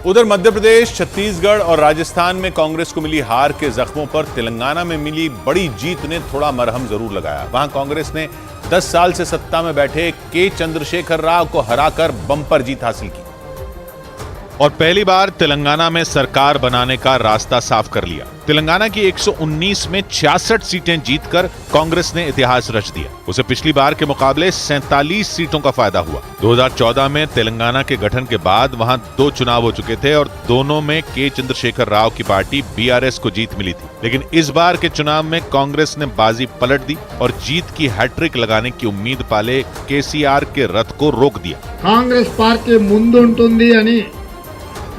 उधर मध्य प्रदेश, छत्तीसगढ़ और राजस्थान में कांग्रेस को मिली हार के जख्मों पर तेलंगाना में मिली बड़ी जीत ने थोड़ा मरहम जरूर लगाया। वहां कांग्रेस ने 10 साल से सत्ता में बैठे के चंद्रशेखर राव को हराकर बंपर जीत हासिल की और पहली बार तेलंगाना में सरकार बनाने का रास्ता साफ कर लिया। तेलंगाना की 119 में 66 सीटें जीतकर कांग्रेस ने इतिहास रच दिया। उसे पिछली बार के मुकाबले 47 सीटों का फायदा हुआ। 2014 में तेलंगाना के गठन के बाद वहां 2 चुनाव हो चुके थे और दोनों में के चंद्रशेखर राव की पार्टी बीआरएस को जीत मिली थी। लेकिन इस बार के चुनाव में कांग्रेस ने बाजी पलट दी और जीत की हैट्रिक लगाने की उम्मीद पाले केसीआर के रथ को रोक दिया। कांग्रेस पार्टी ముందుంటుంది అని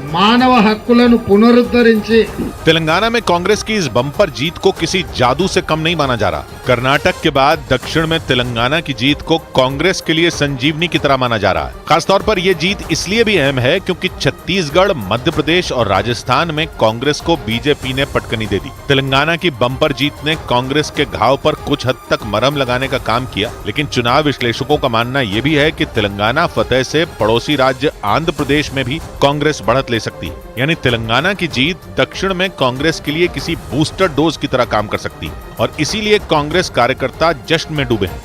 मानव हक्कुలను पुनरुद्धరించి तेलंगाना में कांग्रेस की इस बम्पर जीत को किसी जादू से कम नहीं माना जा रहा। कर्नाटक के बाद दक्षिण में तेलंगाना की जीत को कांग्रेस के लिए संजीवनी की तरह माना जा रहा है। खासतौर पर यह जीत इसलिए भी अहम है क्योंकि छत्तीसगढ़, मध्य प्रदेश और राजस्थान में कांग्रेस को बीजेपी ने पटकनी दे दी। तेलंगाना की बम्पर जीत ने कांग्रेस के घाव पर कुछ हद तक मरहम लगाने का काम किया, लेकिन चुनाव विश्लेषकों का मानना यह भी है कि तेलंगाना फतह से पड़ोसी राज्य आंध्र प्रदेश में भी कांग्रेस बढ़त ले सकती है। यानी तेलंगाना की जीत दक्षिण में कांग्रेस के लिए किसी बूस्टर डोज की तरह काम कर सकती है और इसीलिए कांग्रेस कार्यकर्ता जश्न में डूबे हैं।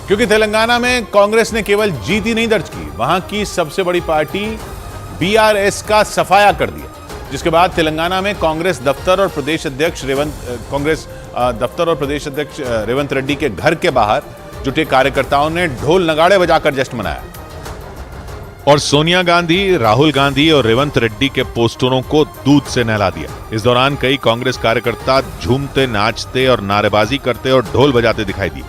क्योंकि तेलंगाना में कांग्रेस ने केवल जीत ही नहीं दर्ज की, वहां की सबसे बड़ी पार्टी बीआरएस का सफाया कर दिया, जिसके बाद तेलंगाना में कांग्रेस दफ्तर और प्रदेश अध्यक्ष रेवंत रेड्डी के घर के बाहर जुटे कार्यकर्ताओं ने ढोल नगाड़े बजाकर जश्न मनाया और सोनिया गांधी, राहुल गांधी और रेवंत रेड्डी के पोस्टरों को दूध से नहला दिया। इस दौरान कई कांग्रेस कार्यकर्ता झूमते, नाचते और नारेबाजी करते और ढोल बजाते दिखाई दिए।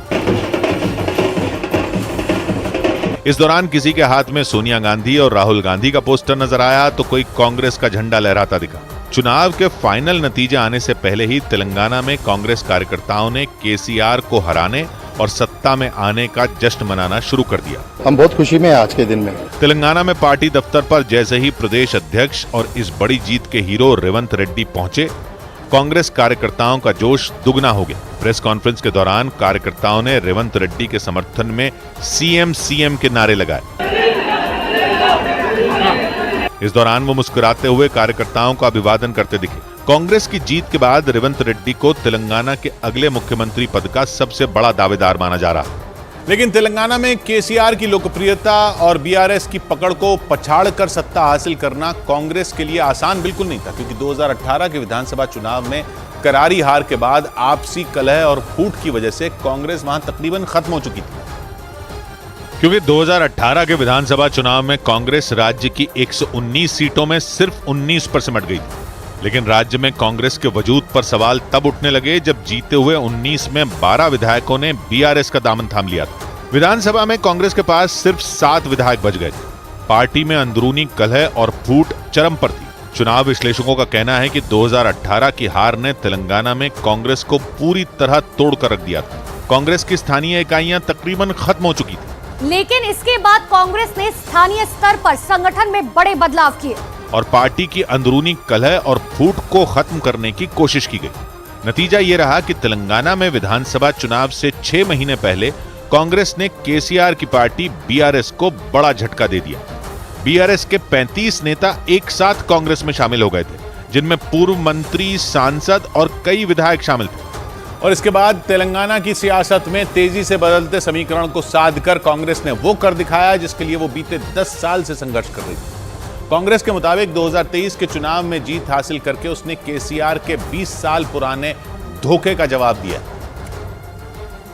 इस दौरान किसी के हाथ में सोनिया गांधी और राहुल गांधी का पोस्टर नजर आया तो कोई कांग्रेस का झंडा लहराता दिखा। चुनाव के फाइनल नतीजे आने से पहले ही तेलंगाना में कांग्रेस कार्यकर्ताओं ने केसीआर को हराने और सत्ता में आने का जश्न मनाना शुरू कर दिया। हम बहुत खुशी में हैं आज के दिन में। तेलंगाना में पार्टी दफ्तर पर जैसे ही प्रदेश अध्यक्ष और इस बड़ी जीत के हीरो रेवंत रेड्डी पहुंचे, कांग्रेस कार्यकर्ताओं का जोश दुगना हो गया। प्रेस कॉन्फ्रेंस के दौरान कार्यकर्ताओं ने रेवंत रेड्डी के समर्थन में सीएम के नारे लगाए। इस दौरान वो मुस्कुराते हुए कार्यकर्ताओं का अभिवादन करते दिखे। कांग्रेस की जीत के बाद रेवंत रेड्डी को तेलंगाना के अगले मुख्यमंत्री पद का सबसे बड़ा दावेदार माना जा रहा है। लेकिन तेलंगाना में केसीआर की लोकप्रियता और बीआरएस की पकड़ को पछाड़कर सत्ता हासिल करना कांग्रेस के लिए आसान बिल्कुल नहीं था, क्योंकि 2018 के विधानसभा चुनाव में करारी हार के बाद आपसी कलह और फूट की वजह से कांग्रेस वहां तकरीबन खत्म हो चुकी थी। क्योंकि 2018 के विधानसभा चुनाव में कांग्रेस राज्य की 119 सीटों में सिर्फ 19 पर सिमट गई थी। लेकिन राज्य में कांग्रेस के वजूद पर सवाल तब उठने लगे जब जीते हुए 19 में 12 विधायकों ने बीआरएस का दामन थाम लिया था। विधानसभा में कांग्रेस के पास सिर्फ 7 विधायक बच गए थे। पार्टी में अंदरूनी कलह और फूट चरम पर थी। चुनाव विश्लेषकों का कहना है कि 2018 की हार ने तेलंगाना में कांग्रेस को पूरी तरह तोड़कर रख दिया था। कांग्रेस की स्थानीय इकाइयां तकरीबन खत्म हो चुकी थी। लेकिन इसके बाद कांग्रेस ने स्थानीय स्तर पर संगठन में बड़े बदलाव किए और पार्टी की अंदरूनी कलह और फूट को खत्म करने की कोशिश की गई। नतीजा ये रहा कि तेलंगाना में विधानसभा चुनाव से 6 महीने पहले कांग्रेस ने केसीआर की पार्टी बीआरएस को बड़ा झटका दे दिया। बीआरएस के 35 नेता एक साथ कांग्रेस में शामिल हो गए थे, जिनमें पूर्व मंत्री, सांसद और कई विधायक शामिल थे। और इसके बाद तेलंगाना की सियासत में तेजी से बदलते समीकरण को साधकर कांग्रेस ने वो कर दिखाया जिसके लिए वो बीते 10 साल से संघर्ष कर रही थी। कांग्रेस के मुताबिक 2023 के चुनाव में जीत हासिल करके उसने केसीआर के 20 साल पुराने धोखे का जवाब दिया,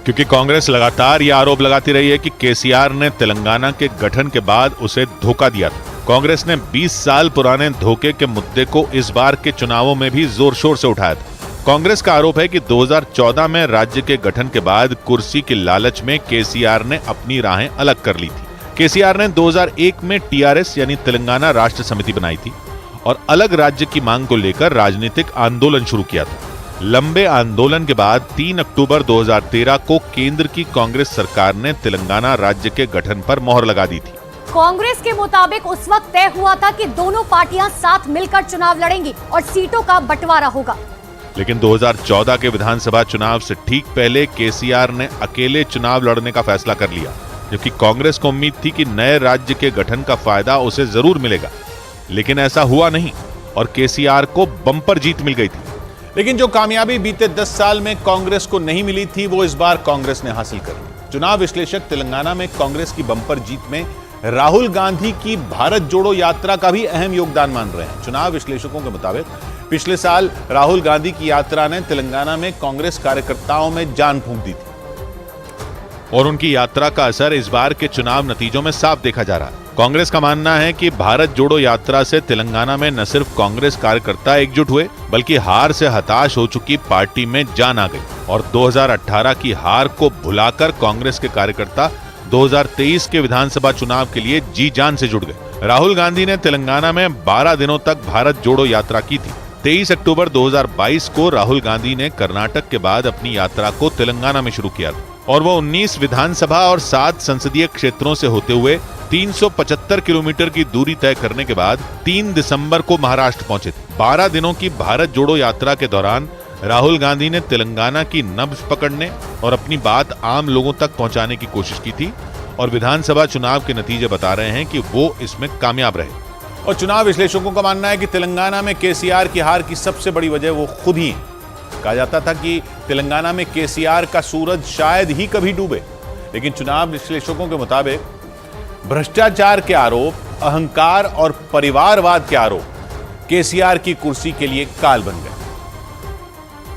क्योंकि कांग्रेस लगातार यह आरोप लगाती रही है कि केसीआर ने तेलंगाना के गठन के बाद उसे धोखा दिया था। कांग्रेस ने 20 साल पुराने धोखे के मुद्दे को इस बार के चुनावों में भी जोर शोर से उठाया था। कांग्रेस का आरोप है कि 2014 में राज्य के गठन के बाद कुर्सी के लालच में केसीआर ने अपनी राहें अलग कर ली थी। केसीआर ने 2001 में टीआरएस यानी तेलंगाना राष्ट्र समिति बनाई थी और अलग राज्य की मांग को लेकर राजनीतिक आंदोलन शुरू किया था। लंबे आंदोलन के बाद 3 अक्टूबर 2013 को केंद्र की कांग्रेस सरकार ने तेलंगाना राज्य के गठन पर मोहर लगा दी थी। कांग्रेस के मुताबिक उस वक्त तय हुआ था कि दोनों पार्टियां साथ मिलकर चुनाव लड़ेंगी और सीटों का बंटवारा होगा। लेकिन 2014 के विधानसभा चुनाव से ठीक पहले केसीआर ने अकेले चुनाव लड़ने का फैसला कर लिया, जबकि कांग्रेस को उम्मीद थी कि नए राज्य के गठन का फायदा उसे जरूर मिलेगा। लेकिन ऐसा हुआ नहीं और केसीआर को बम्पर जीत मिल गई थी। लेकिन जो कामयाबी बीते 10 साल में कांग्रेस को नहीं मिली थी, वो इस बार कांग्रेस ने हासिल कर ली। चुनाव विश्लेषक तेलंगाना में कांग्रेस की बम्पर जीत में राहुल गांधी की भारत जोड़ो यात्रा का भी अहम योगदान मान रहे हैं। चुनाव विश्लेषकों के मुताबिक पिछले साल राहुल गांधी की यात्रा ने तेलंगाना में कांग्रेस कार्यकर्ताओं में जान फूंक दी थी और उनकी यात्रा का असर इस बार के चुनाव नतीजों में साफ देखा जा रहा है। कांग्रेस का मानना है कि भारत जोड़ो यात्रा से तेलंगाना में न सिर्फ कांग्रेस कार्यकर्ता एकजुट हुए, बल्कि हार से हताश हो चुकी पार्टी में जान आ गई और 2018 की हार को भुलाकर कांग्रेस के कार्यकर्ता 2023 के विधानसभा चुनाव के लिए जी जान से जुट गए। राहुल गांधी ने तेलंगाना में 12 दिनों तक भारत जोड़ो यात्रा की थी। 23 अक्टूबर 2022 को राहुल गांधी ने कर्नाटक के बाद अपनी यात्रा को तेलंगाना में शुरू किया था और वो 19 विधानसभा और 7 संसदीय क्षेत्रों से होते हुए 375 किलोमीटर की दूरी तय करने के बाद 3 दिसंबर को महाराष्ट्र पहुंचे थे। 12 दिनों की भारत जोड़ो यात्रा के दौरान राहुल गांधी ने तेलंगाना की नब्ज पकड़ने और अपनी बात आम लोगों तक पहुंचाने की कोशिश की थी और विधानसभा चुनाव के नतीजे बता रहे हैं कि वो इसमें कामयाब रहे। और चुनाव विश्लेषकों का मानना है कि तेलंगाना में केसीआर की हार की सबसे बड़ी वजह वो खुद ही है। कहा जाता था कि तेलंगाना में केसीआर का सूरज शायद ही कभी डूबे, लेकिन चुनाव विश्लेषकों के मुताबिक भ्रष्टाचार के आरोप, अहंकार और परिवारवाद के आरोप केसीआर की कुर्सी के लिए काल बन गए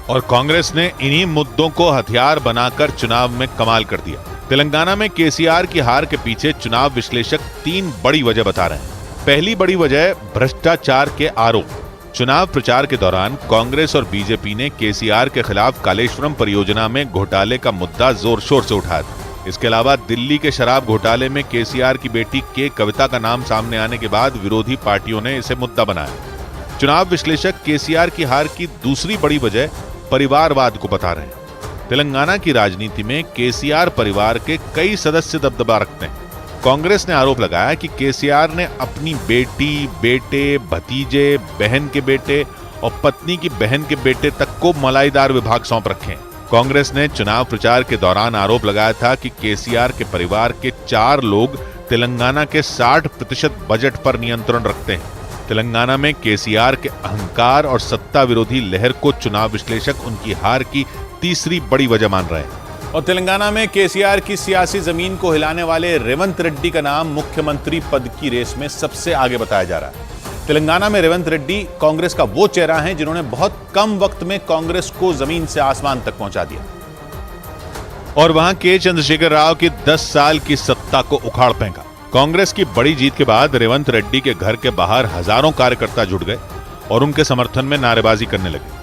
और कांग्रेस ने इन्हीं मुद्दों को हथियार बनाकर चुनाव में कमाल कर दिया। तेलंगाना में केसीआर की हार के पीछे चुनाव विश्लेषक 3 बड़ी वजह बता रहे हैं। पहली बड़ी वजह भ्रष्टाचार के आरोप। चुनाव प्रचार के दौरान कांग्रेस और बीजेपी ने केसीआर के खिलाफ कालेश्वरम परियोजना में घोटाले का मुद्दा जोर शोर से उठाया था। इसके अलावा दिल्ली के शराब घोटाले में केसीआर की बेटी के कविता का नाम सामने आने के बाद विरोधी पार्टियों ने इसे मुद्दा बनाया। चुनाव विश्लेषक केसीआर की हार की दूसरी बड़ी वजह परिवारवाद को बता रहे हैं। तेलंगाना की राजनीति में केसीआर परिवार के कई सदस्य दबदबा रखते हैं। कांग्रेस ने आरोप लगाया कि केसीआर ने अपनी बेटी, बेटे, भतीजे, बहन के बेटे और पत्नी की बहन के बेटे तक को मलाईदार विभाग सौंप रखे हैं। कांग्रेस ने चुनाव प्रचार के दौरान आरोप लगाया था कि केसीआर के परिवार के 4 लोग तेलंगाना के 60% बजट पर नियंत्रण रखते हैं। तेलंगाना में केसीआर के अहंकार और सत्ता विरोधी लहर को चुनाव विश्लेषक उनकी हार की तीसरी बड़ी वजह मान रहे हैं। और तेलंगाना में केसीआर की सियासी जमीन को हिलाने वाले रेवंत रेड्डी का नाम मुख्यमंत्री पद की रेस में सबसे आगे बताया जा रहा है। तेलंगाना में रेवंत रेड्डी कांग्रेस का वो चेहरा है जिन्होंने बहुत कम वक्त में कांग्रेस को जमीन से आसमान तक पहुंचा दिया और वहां के चंद्रशेखर राव की 10 साल की सत्ता को उखाड़ फेंका। कांग्रेस की बड़ी जीत के बाद रेवंत रेड्डी के घर के बाहर हजारों कार्यकर्ता जुट गए और उनके समर्थन में नारेबाजी करने लगे।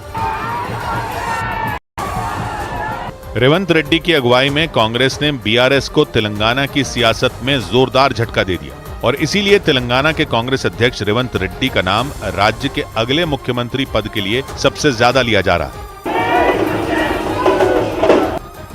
रेवंत रेड्डी की अगुवाई में कांग्रेस ने बीआरएस को तेलंगाना की सियासत में जोरदार झटका दे दिया और इसीलिए तेलंगाना के कांग्रेस अध्यक्ष रेवंत रेड्डी का नाम राज्य के अगले मुख्यमंत्री पद के लिए सबसे ज्यादा लिया जा रहा है।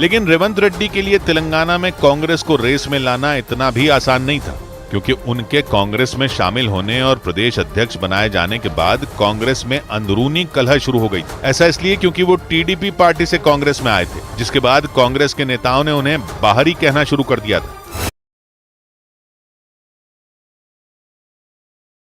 लेकिन रेवंत रेड्डी के लिए तेलंगाना में कांग्रेस को रेस में लाना इतना भी आसान नहीं था, क्योंकि उनके कांग्रेस में शामिल होने और प्रदेश अध्यक्ष बनाए जाने के बाद कांग्रेस में अंदरूनी कलह शुरू हो गई। ऐसा इसलिए क्योंकि वो टीडीपी पार्टी से कांग्रेस में आए थे, जिसके बाद कांग्रेस के नेताओं ने उन्हें बाहरी कहना शुरू कर दिया था।